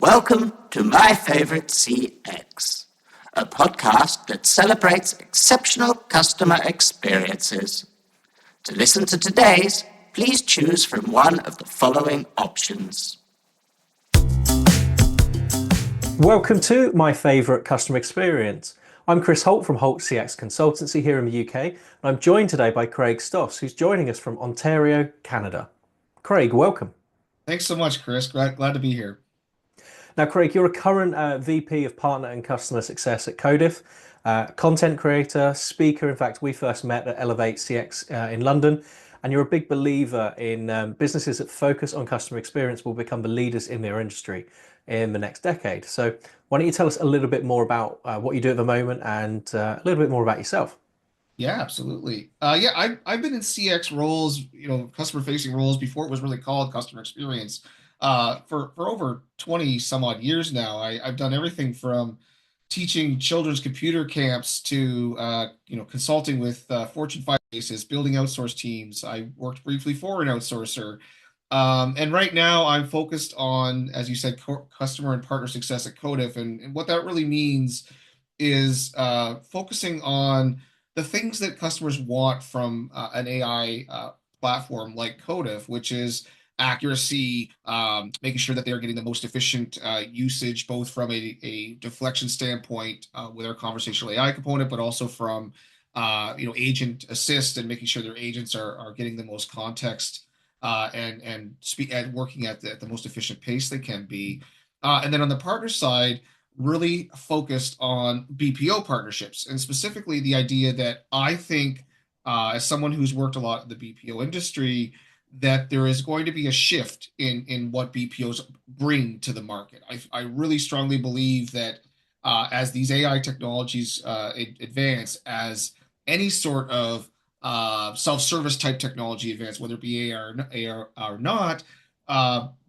Welcome to My Favorite CX, a podcast that celebrates exceptional customer experiences. To listen to today's, please choose from one of the following options. Welcome to My Favorite Customer Experience. I'm Chris Holt from Holt CX Consultancy here in the UK, and I'm joined today by Craig Stoss, who's joining us from Ontario, Canada. Craig, welcome. Thanks so much, Chris. Glad to be here. Now, Craig, you're a current VP of Partner and Customer Success at Kodif, content creator, speaker. In fact, we first met at Elevate CX in London, and you're a big believer in businesses that focus on customer experience will become the leaders in their industry in the next decade. So why don't you tell us a little bit more about what you do at the moment and a little bit more about yourself? Yeah, absolutely. I've been in CX roles, customer-facing roles before it was really called customer experience, for over 20 some odd years now. I've done everything from teaching children's computer camps to consulting with Fortune 5 bases, building outsource teams. I worked briefly for an outsourcer. And right now I'm focused on, as you said, customer and partner success at Kodif. And what that really means is focusing on the things that customers want from an AI platform like Kodif, which is accuracy, making sure that they're getting the most efficient usage, both from a deflection standpoint with our conversational AI component, but also from agent assist and making sure their agents are getting the most context and working at the most efficient pace they can be. And then on the partner side, really focused on BPO partnerships, and specifically the idea that I think, as someone who's worked a lot in the BPO industry, that there is going to be a shift in what BPOs bring to the market. I really strongly believe that as these AI technologies advance, as any sort of self-service type technology advance, whether it be AI or not,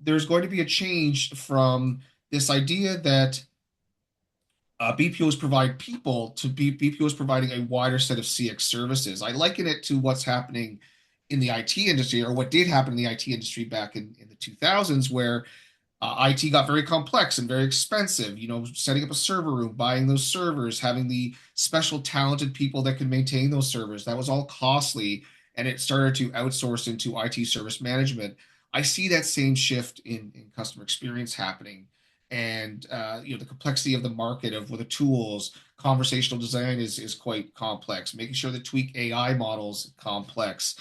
there's going to be a change from this idea that BPOs provide people to BPOs providing a wider set of CX services. I liken it to what's happening in the IT industry, or what did happen in the IT industry back in the 2000s, where IT got very complex and very expensive. Setting up a server room, buying those servers, having the special talented people that could maintain those servers. That was all costly, and it started to outsource into IT service management. I see that same shift in customer experience happening. And the complexity of the market of the tools, conversational design is quite complex. Making sure the tweak AI models complex.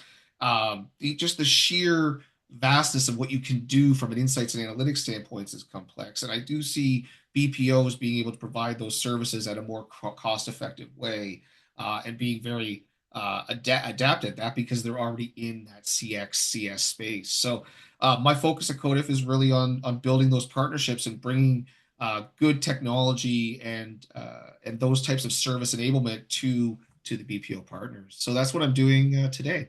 Just the sheer vastness of what you can do from an insights and analytics standpoint is complex. And I do see BPOs being able to provide those services at a more cost-effective way, and being very adept at that because they're already in that CX CS space. So my focus at Kodif is really on building those partnerships and bringing good technology and those types of service enablement to the BPO partners. So that's what I'm doing today.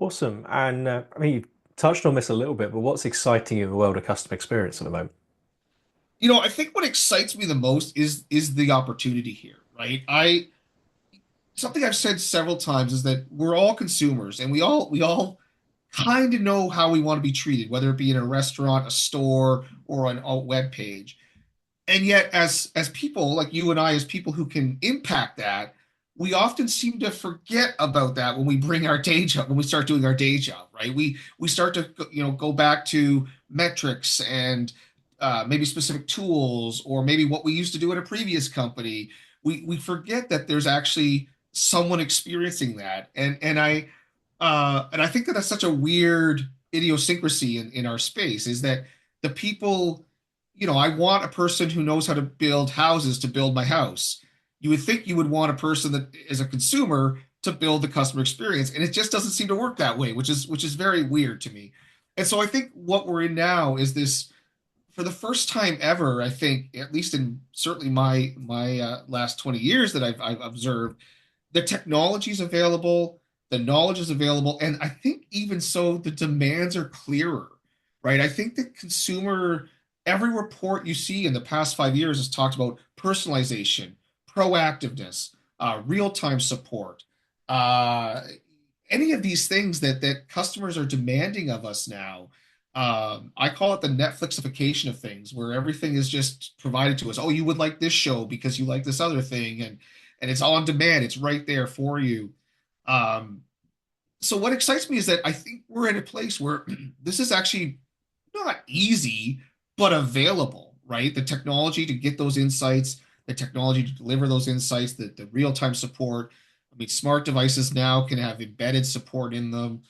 Awesome. And you touched on this a little bit, but what's exciting you in the world of customer experience at the moment? I think what excites me the most is the opportunity here, right? Something I've said several times is that we're all consumers, and we all kind of know how we want to be treated, whether it be in a restaurant, a store, or on a web page. And yet, as people like you and I, as people who can impact that, we often seem to forget about that when we bring our day job, when we start doing our day job, right? We start to go back to metrics and maybe specific tools, or maybe what we used to do at a previous company. We forget that there's actually someone experiencing that, and I think that that's such a weird idiosyncrasy in our space, is that the people, I want a person who knows how to build houses to build my house. You would think you would want a person that is a consumer to build the customer experience, and it just doesn't seem to work that way, which is very weird to me. And so I think what we're in now is this, for the first time ever, I think, at least in certainly my last 20 years that I've observed, the technology is available, the knowledge is available, and I think even so, the demands are clearer, right? I think the consumer, every report you see in the past 5 years has talked about personalization, proactiveness, real-time support, uh, any of these things that customers are demanding of us now. I call it the Netflixification of things, where everything is just provided to us. Oh, you would like this show because you like this other thing, and it's on demand. It's right there for you. Um, so what excites me is that I think we're in a place where this is actually not easy, but available, right? The technology to get those insights, the technology to deliver those insights, the real-time support. I mean, smart devices now can have embedded support in them.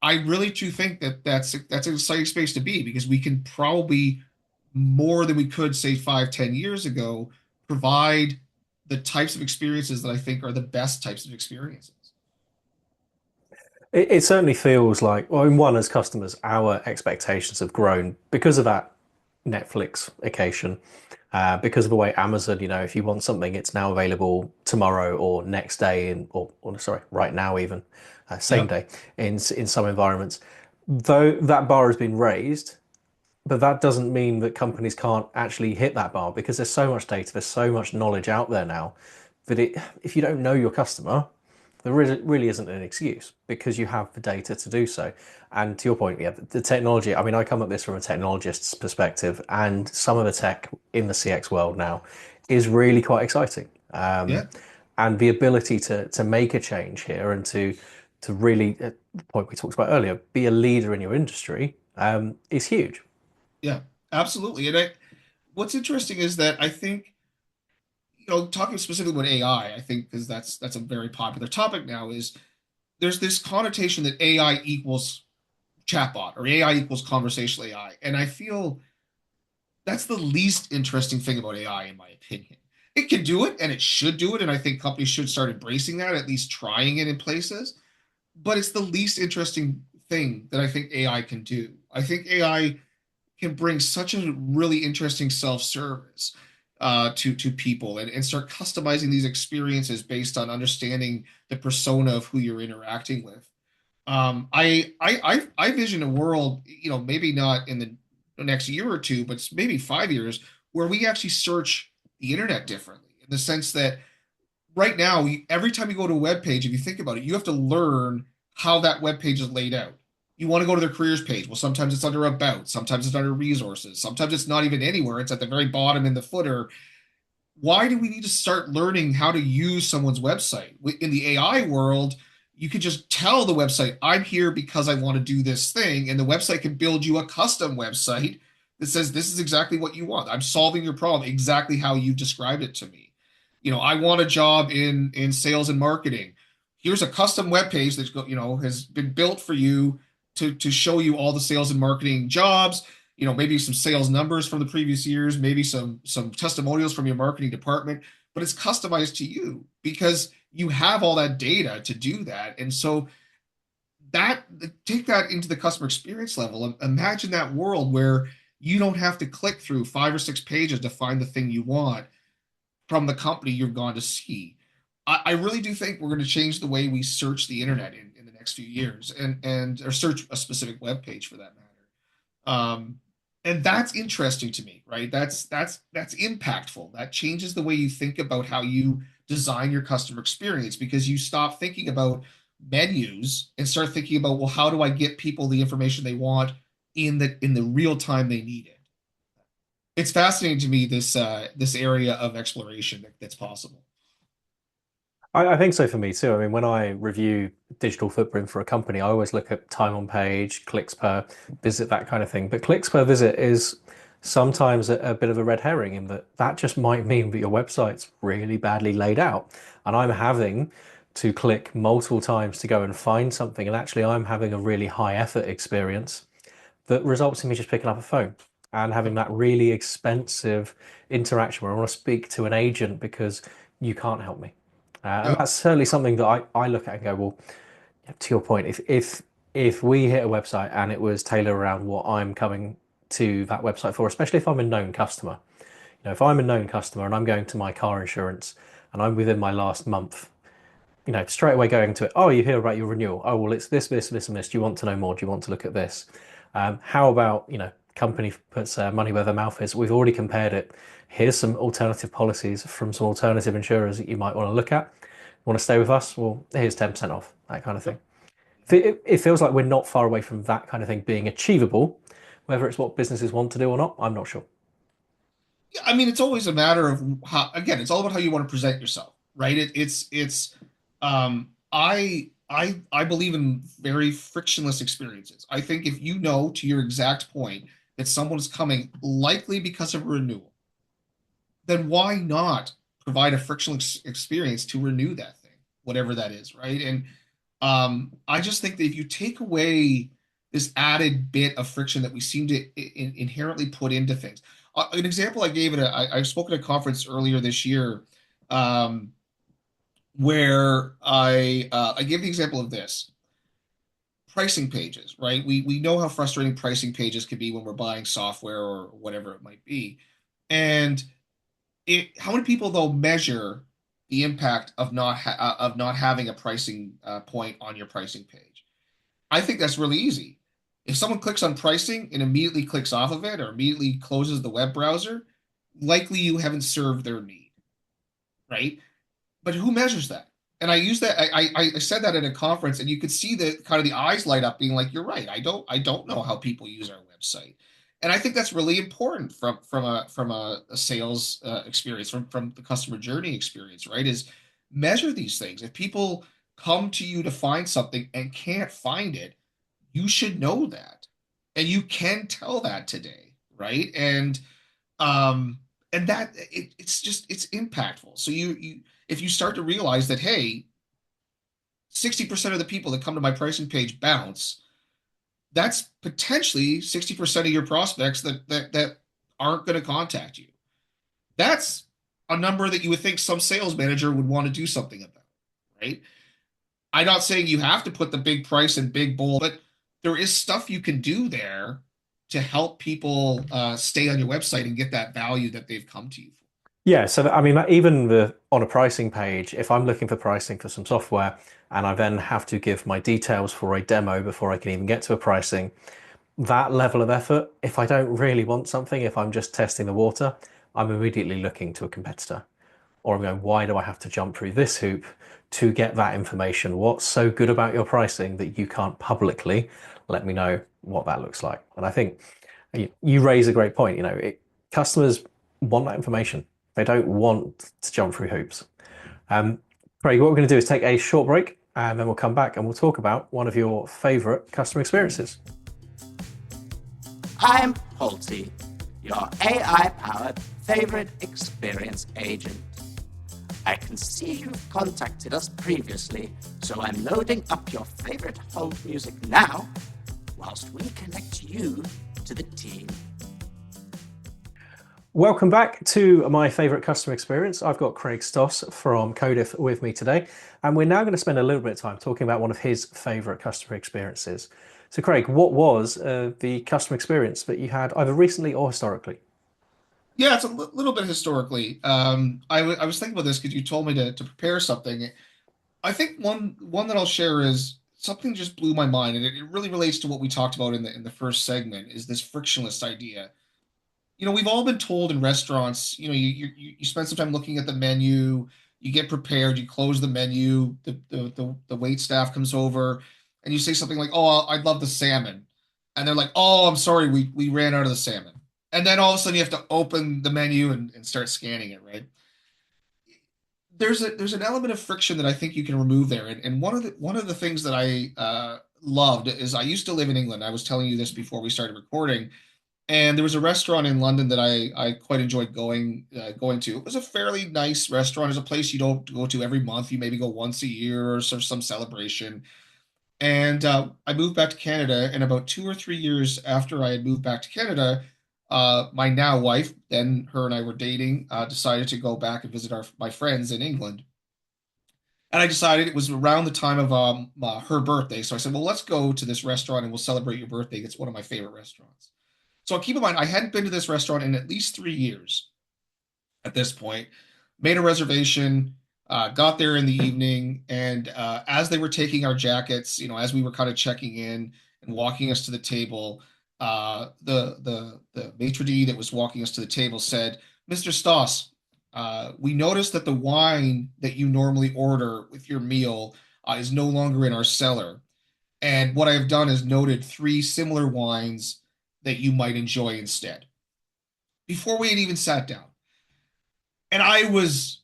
I really do think that that's an exciting space to be because we can probably more than we could say 5, 10 years ago provide the types of experiences that I think are the best types of experiences. It certainly feels like, well, in one, as customers, our expectations have grown because of that Netflix occasion, because of the way Amazon, if you want something, it's now available tomorrow or next day, or sorry, right now even, same Yep. day in some environments. Though that bar has been raised, but that doesn't mean that companies can't actually hit that bar because there's so much data, there's so much knowledge out there now that if you don't know your customer, there really isn't an excuse because you have the data to do so. And to your point, yeah, the technology, I mean, I come at this from a technologist's perspective, and some of the tech in the CX world now is really quite exciting. Yeah. And the ability to make a change here and to really, at the point we talked about earlier, be a leader in your industry is huge. Yeah. Absolutely. What's interesting is that I think, talking specifically about AI, I think because that's a very popular topic now, is there's this connotation that AI equals chatbot or AI equals conversational AI. And I feel that's the least interesting thing about AI, in my opinion. It can do it and it should do it. And I think companies should start embracing that, at least trying it in places. But it's the least interesting thing that I think AI can do. I think AI can bring such a really interesting self-service to people and start customizing these experiences based on understanding the persona of who you're interacting with. I vision a world, maybe not in the next year or two, but maybe 5 years, where we actually search the internet differently in the sense that right now, every time you go to a web page, if you think about it, you have to learn how that web page is laid out. You want to go to their careers page. Well, sometimes it's under about, sometimes it's under resources, sometimes it's not even anywhere. It's at the very bottom in the footer. Why do we need to start learning how to use someone's website? In the AI world, you can just tell the website, I'm here because I want to do this thing. And the website can build you a custom website that says, this is exactly what you want. I'm solving your problem exactly how you described it to me. I want a job in sales and marketing. Here's a custom web page that's has been built for you to show you all the sales and marketing jobs, maybe some sales numbers from the previous years, maybe some testimonials from your marketing department, but it's customized to you because you have all that data to do that. And so that take that into the customer experience level. Imagine that world where you don't have to click through 5 or 6 pages to find the thing you want from the company you've gone to see. I really do think we're going to change the way we search the internet in the next few years and or search a specific web page for that matter. And that's interesting to me, right? That's impactful. That changes the way you think about how you design your customer experience because you stop thinking about menus and start thinking about, well, how do I get people the information they want in the real time they need it? It's fascinating to me this area of exploration that's possible. I think so for me too. I mean, when I review digital footprint for a company, I always look at time on page, clicks per visit, that kind of thing. But clicks per visit is sometimes a bit of a red herring in that that just might mean that your website's really badly laid out. And I'm having to click multiple times to go and find something. And actually, I'm having a really high effort experience that results in me just picking up a phone and having that really expensive interaction where I want to speak to an agent because you can't help me. And Yeah. that's certainly something that I look at and go, well, to your point, if we hit a website and it was tailored around what I'm coming to that website for, especially if I'm a known customer, if I'm a known customer and I'm going to my car insurance and I'm within my last month, straight away going to it. Oh, you hear about your renewal? Oh, well, it's this, and this. Do you want to know more? Do you want to look at this? How about, company puts money where their mouth is. We've already compared it. Here's some alternative policies from some alternative insurers that you might want to look at. Want to stay with us? Well, here's 10% off, that kind of thing. It feels like we're not far away from that kind of thing being achievable. Whether it's what businesses want to do or not, I'm not sure. Yeah, I mean, it's always a matter of how, again, it's all about how you want to present yourself, right? I believe in very frictionless experiences. I think if you know to your exact point that someone is coming likely because of renewal, then why not provide a frictionless experience to renew that thing, whatever that is, right? And I just think that if you take away this added bit of friction that we seem to inherently put into things, an example I gave I spoke at a conference earlier this year, um, where I gave the example of this pricing pages, right? We know how frustrating pricing pages can be when we're buying software or whatever it might be, and how many people though measure the impact of not having a pricing point on your pricing page? I think that's really easy. If someone clicks on pricing and immediately clicks off of it or immediately closes the web browser, likely you haven't served their need, right? But who measures that? And I used that. I said that at a conference, and you could see the kind of the eyes light up, being like, "You're right. I don't know how people use our website." And I think that's really important from a sales experience, from the customer journey experience, right? Is measure these things. If people come to you to find something and can't find it, you should know that, and you can tell that today, right? Um, and that it's impactful. So you if you start to realize that, hey, 60% of the people that come to my pricing page bounce, that's potentially 60% of your prospects that aren't going to contact you. That's a number that you would think some sales manager would want to do something about, right? I'm not saying you have to put the big price and big bold, but there is stuff you can do there to help people stay on your website and get that value that they've come to you for. Yeah, so I mean, even on a pricing page, if I'm looking for pricing for some software and I then have to give my details for a demo before I can even get to a pricing, that level of effort, if I don't really want something, if I'm just testing the water, I'm immediately looking to a competitor. Or I'm going, why do I have to jump through this hoop to get that information? What's so good about your pricing that you can't publicly let me know what that looks like? And I think you raise a great point. Customers want that information. They don't want to jump through hoops. Craig, what we're going to do is take a short break and then we'll come back and we'll talk about one of your favorite customer experiences. I'm Holt, your AI-powered favorite experience agent. I can see you've contacted us previously, so I'm loading up your favorite Holt music now, whilst we connect you to the team. Welcome back to my favorite customer experience. I've got Craig Stoss from Kodif with me today, and we're now going to spend a little bit of time talking about one of his favorite customer experiences. So Craig, what was the customer experience that you had either recently or historically? Yeah, it's a little bit historically. I was thinking about this because you told me to prepare something. I think one that I'll share is something just blew my mind, and it really relates to what we talked about in the first segment, is this frictionless idea. We've all been told in restaurants, you spend some time looking at the menu, you get prepared, you close the menu, the wait staff comes over, and you say something like, "Oh, I'd love the salmon," and they're like, "Oh, I'm sorry, we ran out of the salmon," and then all of a sudden you have to open the menu and start scanning it, right? There's an element of friction that I think you can remove there, and one of the things that I loved is I used to live in England. I was telling you this before we started recording. And there was a restaurant in London that I quite enjoyed going to. It was a fairly nice restaurant. It's a place you don't go to every month. You maybe go once a year or some celebration. And I moved back to Canada, and about 2 or 3 years after I had moved back to Canada, my now wife, then her and I were dating, decided to go back and visit my friends in England. And I decided it was around the time of her birthday. So I said, well, let's go to this restaurant and we'll celebrate your birthday. It's one of my favorite restaurants. So keep in mind, I hadn't been to this restaurant in at least 3 years at this point. Made a reservation, got there in the evening, and as they were taking our jackets, as we were kind of checking in and walking us to the table, the maitre d' that was walking us to the table said, "Mr. Stoss, we noticed that the wine that you normally order with your meal is no longer in our cellar. And what I've done is noted 3 similar wines that you might enjoy instead before we had even sat down. And I was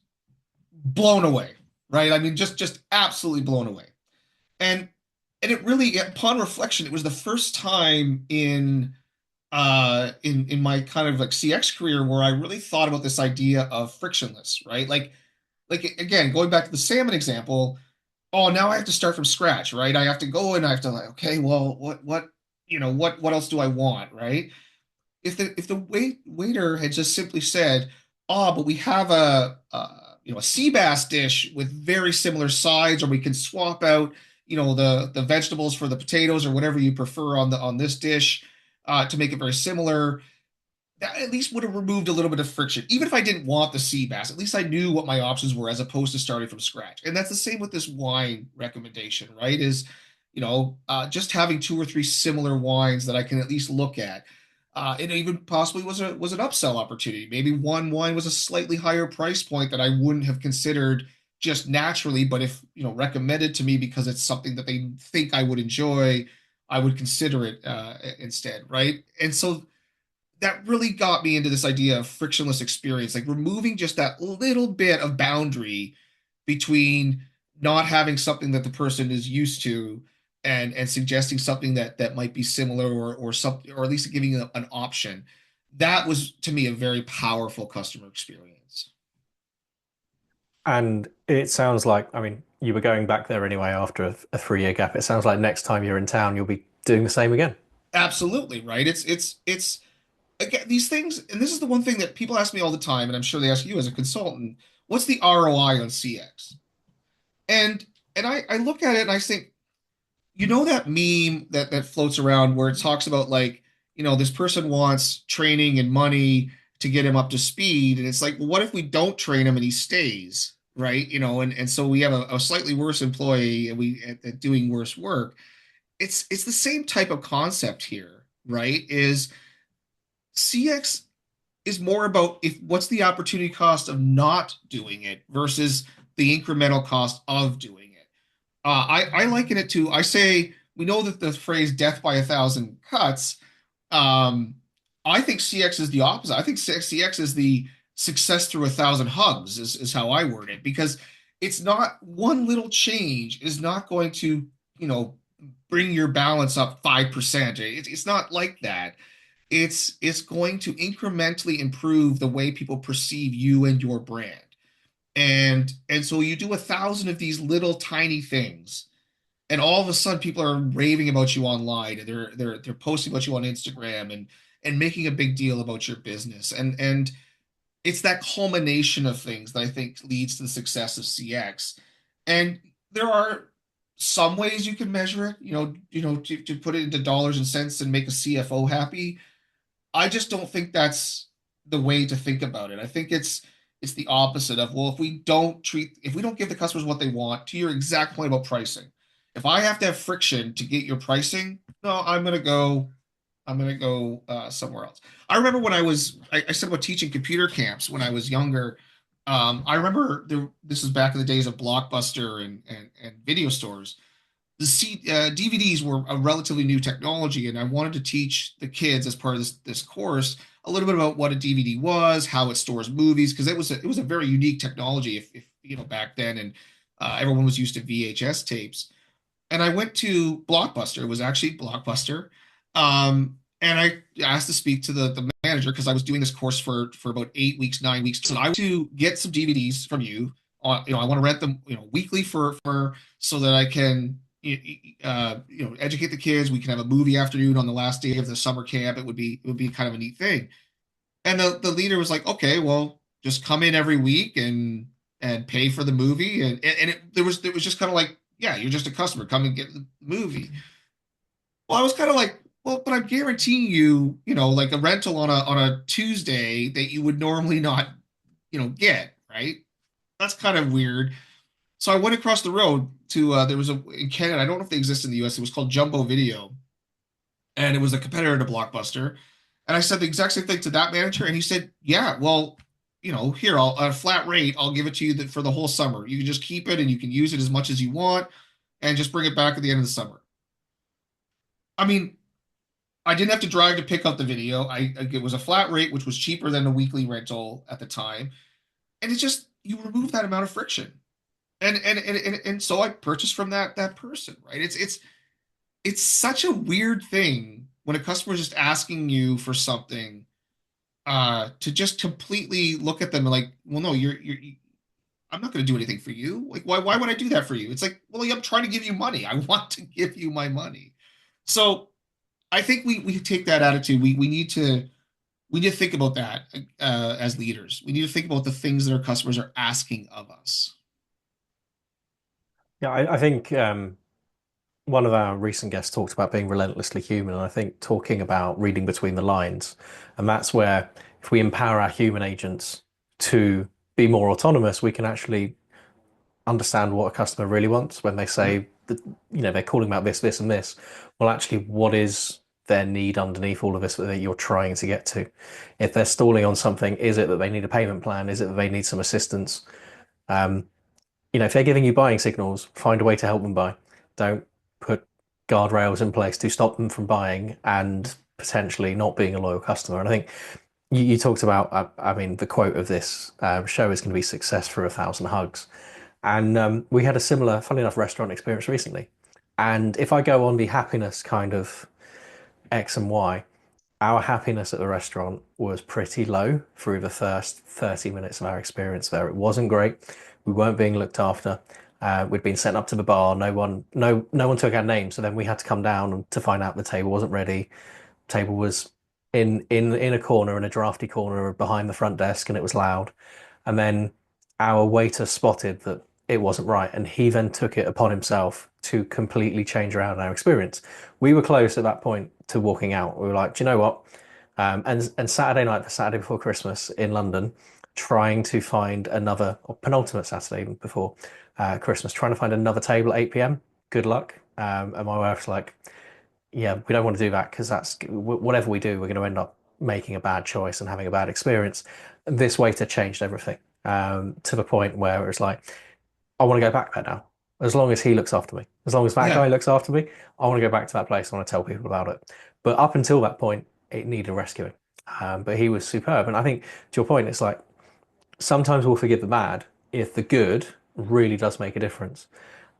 blown away, right? I mean, just absolutely blown away. And it really, upon reflection, it was the first time in my kind of like CX career where I really thought about this idea of frictionless, right? Like again, going back to the salmon example, oh, now I have to start from scratch, right? I have to go and I have to like, okay, well, what else do I want, right? If the waiter had just simply said, oh, but we have a sea bass dish with very similar sides, or we can swap out, the vegetables for the potatoes or whatever you prefer on this dish, to make it very similar, that at least would have removed a little bit of friction. Even if I didn't want the sea bass, at least I knew what my options were as opposed to starting from scratch. And that's the same with this wine recommendation, right? Just having 2 or 3 similar wines that I can at least look at. It even possibly was an upsell opportunity. Maybe one wine was a slightly higher price point that I wouldn't have considered just naturally, but if recommended to me because it's something that they think I would enjoy, I would consider it instead, right? And so that really got me into this idea of frictionless experience, like removing just that little bit of boundary between not having something that the person is used to and suggesting something that might be similar or something, or at least giving an option. That was to me a very powerful customer experience. And it sounds like, I mean, you were going back there anyway after a 3-year gap. It sounds like next time you're in town, you'll be doing the same again. Absolutely, right. It's again, these things, and this is the one thing that people ask me all the time, and I'm sure they ask you as a consultant, what's the ROI on CX? And I look at it and I think, that meme that floats around where it talks about like, this person wants training and money to get him up to speed, and it's like, well, what if we don't train him and he stays, right? And so we have a slightly worse employee and at doing worse work. It's the same type of concept here, right? Is CX is more about if what's the opportunity cost of not doing it versus the incremental cost of doing it. I liken it to, I say, we know that the phrase death by 1,000 cuts. Um, I think CX is the opposite. I think CX is the success through 1,000 hugs, is how I word it, because it's not one little change is not going to, you know, bring your balance up 5%. It's not like that. It's going to incrementally improve the way people perceive you and your brand. And so you do 1,000 of these little tiny things, and all of a sudden people are raving about you online, and they're posting about you on Instagram and making a big deal about your business. And it's that culmination of things that I think leads to the success of CX. And there are some ways you can measure it, to put it into dollars and cents and make a CFO happy. I just don't think that's the way to think about it. I think it's the opposite of, well, if we don't give the customers what they want, to your exact point about pricing. If I have to have friction to get your pricing, no, I'm gonna go somewhere else. I remember when I said about teaching computer camps when I was younger. I remember this was back in the days of Blockbuster and video stores. DVDs were a relatively new technology, and I wanted to teach the kids as part of this course a little bit about what a DVD was, how it stores movies, because it was a very unique technology if back then, and everyone was used to VHS tapes. And I went to Blockbuster. It was actually Blockbuster, and I asked to speak to the manager because I was doing this course for about 8 weeks, 9 weeks. So I want to get some DVDs from you. I want to rent them, weekly for so that I can educate the kids. We can have a movie afternoon on the last day of the summer camp. It would be kind of a neat thing. And the leader was like, okay, well, just come in every week and pay for the movie. There was just kind of like, yeah, you're just a customer. Come and get the movie. Well, I was kind of like, well, but I'm guaranteeing you, like a rental on a Tuesday that you would normally not, get, right? That's kind of weird. So I went across the road to there was in Canada. I don't know if they exist in the US. It was called Jumbo Video, and it was a competitor to Blockbuster. And I said the exact same thing to that manager, and he said, "Yeah, well, here, I'll at a flat rate, I'll give it to you for the whole summer. You can just keep it, and you can use it as much as you want, and just bring it back at the end of the summer." I mean, I didn't have to drive to pick up the video. It was a flat rate, which was cheaper than a weekly rental at the time. And it's just you remove that amount of friction. And so I purchased from that person, right? It's such a weird thing when a customer is just asking you for something, to just completely look at them and like, well, no, I'm not going to do anything for you. Like, why would I do that for you? It's like, well, I'm trying to give you money. I want to give you my money. So I think we take that attitude. We need to think about that, as leaders. We need to think about the things that our customers are asking of us. Yeah, I think one of our recent guests talked about being relentlessly human, and I think talking about reading between the lines, and that's where if we empower our human agents to be more autonomous, we can actually understand what a customer really wants when they Mhm. say that, they're calling about this, this, and this. Well, actually, what is their need underneath all of this that you're trying to get to? If they're stalling on something, is it that they need a payment plan? Is it that they need some assistance? Um, if they're giving you buying signals, find a way to help them buy. Don't put guardrails in place to stop them from buying and potentially not being a loyal customer. And I think you talked about, I mean, the quote of this show is going to be success through 1,000 hugs. And we had a similar, funny enough, restaurant experience recently. And if I go on the happiness kind of X and Y, our happiness at the restaurant was pretty low through the first 30 minutes of our experience there. It wasn't great. We weren't being looked after. We'd been sent up to the bar. No one took our name. So then we had to come down to find out the table wasn't ready. Table was in a corner, in a drafty corner behind the front desk, and it was loud. And then our waiter spotted that it wasn't right, and he then took it upon himself to completely change around our experience. We were close at that point to walking out. We were like, do you know what? And Saturday night, the Saturday before Christmas in London, trying to find another, or penultimate Saturday before Christmas, trying to find another table at 8 p.m. Good luck. And my wife's like, yeah, we don't want to do that because that's whatever we do, we're going to end up making a bad choice and having a bad experience. And this waiter changed everything to the point where it was like, I want to go back there now. As long as he looks after me, as long as that Yeah. guy looks after me, I want to go back to that place. I want to tell people about it. But up until that point, it needed rescuing. But he was superb. And I think to your point, it's like sometimes we'll forgive the bad if the good really does make a difference.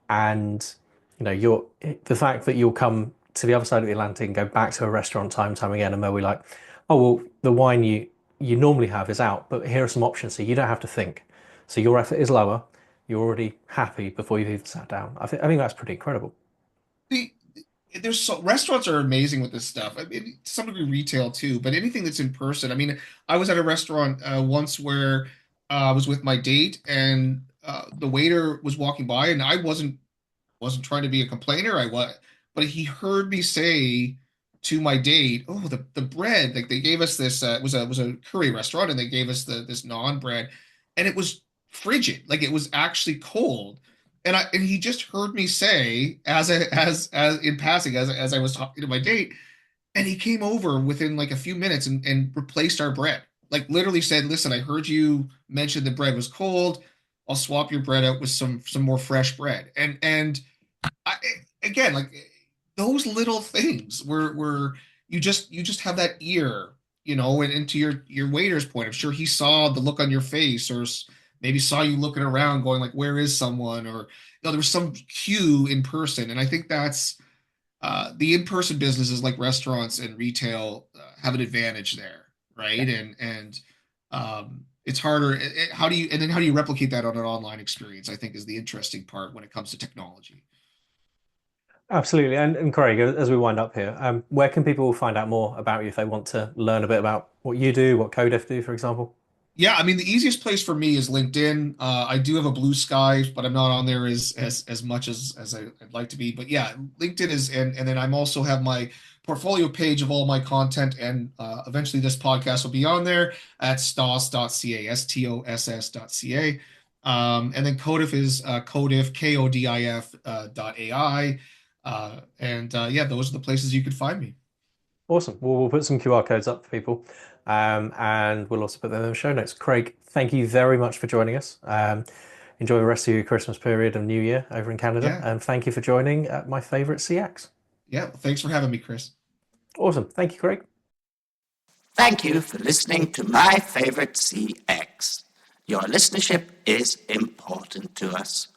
And you're the fact that you'll come to the other side of the Atlantic and go back to a restaurant time and time again, and they'll be like, "Oh well, the wine you normally have is out, but here are some options, so you don't have to think. So your effort is lower. You're already happy before you've even sat down." I think that's pretty incredible. The, there's so restaurants are amazing with this stuff. I mean, to some degree, retail too, but anything that's in person. I mean, I was at a restaurant once where I was with my date, and the waiter was walking by, and I wasn't trying to be a complainer. I was, but he heard me say to my date, "Oh, the bread! Like they gave us this. It was a curry restaurant, and they gave us this naan bread, and it was frigid. Like it was actually cold." And he just heard me say as in passing as I was talking to my date, and he came over within like a few minutes and replaced our bread. Like literally said, "Listen, I heard you mention the bread was cold. I'll swap your bread out with some more fresh bread." And I, again, like those little things where you just have that ear, and to your waiter's point, I'm sure he saw the look on your face, or maybe saw you looking around, going like, "Where is someone?" Or there was some cue in person, and I think that's the in-person businesses like restaurants and retail have an advantage there, right? And it's harder. How do you replicate that on an online experience? I think is the interesting part when it comes to technology. Absolutely. And Craig, as we wind up here, where can people find out more about you if they want to learn a bit about what you do, what Kodif do, for example? Yeah, I mean the easiest place for me is LinkedIn. I do have a blue sky, but I'm not on there as much as I'd like to be. But yeah, LinkedIn is, and then I'm also have my portfolio page of all my content, and eventually this podcast will be on there at stoss.ca, stoss.ca. And then Kodif is Kodif, Kodif dot AI. And yeah, those are the places you could find me. Awesome. Well, we'll put some QR codes up for people, and we'll also put them in the show notes. Craig, thank you very much for joining us. Enjoy the rest of your Christmas period and New Year over in Canada, Yeah. and thank you for joining my favorite CX. Yeah, thanks for having me, Chris. Awesome. Thank you, Craig. Thank you for listening to My Favorite CX. Your listenership is important to us.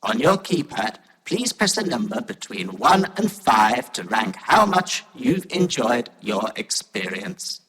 On your keypad, please press the number between 1 and 5 to rank how much you've enjoyed your experience.